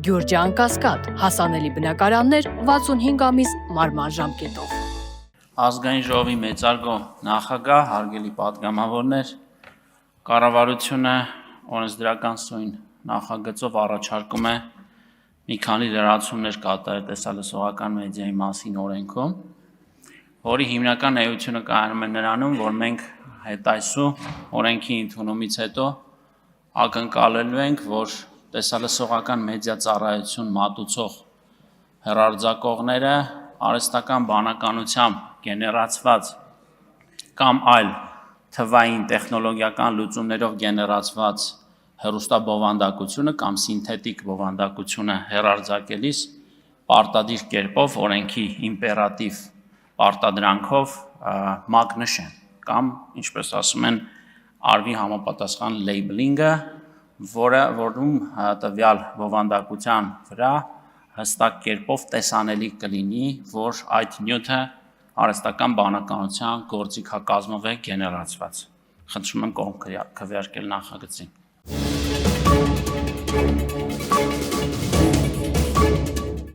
Գյուրջան Կասկադ, հասանելի բնակարաններ 65 ամիս մարման ժամկետով։ Ազգային ժողովի մեծարգո նախագահ, հարգելի պատգամավորներ, կառավարությունը օրենսդրական սույն նախագծով առաջարկում է մի քանի լրացումներ կատարել տեսալսողական մեդիայի մասին օրենքում, որի հիմնական էությունը կայանում է նրանում, որ մենք հետայսու օրենքի ընդունումից հետո ակնկալելու ենք, որ տեսալսողական մեդիա ծառայություն մատուցող հեռարձակողները արհեստական բանականությամբ գեներացված կամ այլ թվային տեխնոլոգիական լուծումներով գեներացված հեռուստաբովանդակությունը կամ սինթետիկ բովանդակությունը հեռարձակելիս պարտադիր կերպով օրենքի իմպերատիվ պարտադրանքով մագնշեն կամ, ինչպես ասում են, արվի համապատասխան լեյբլինգը, որում տվյալ բովանդակության վրա հստակ կերպով տեսանելի կլինի, որ այդ նյութը արհեստական բանականության գործիքակազմով է գեներացված։ Խնդրում եմ կողմ քվեարկել նախագծին։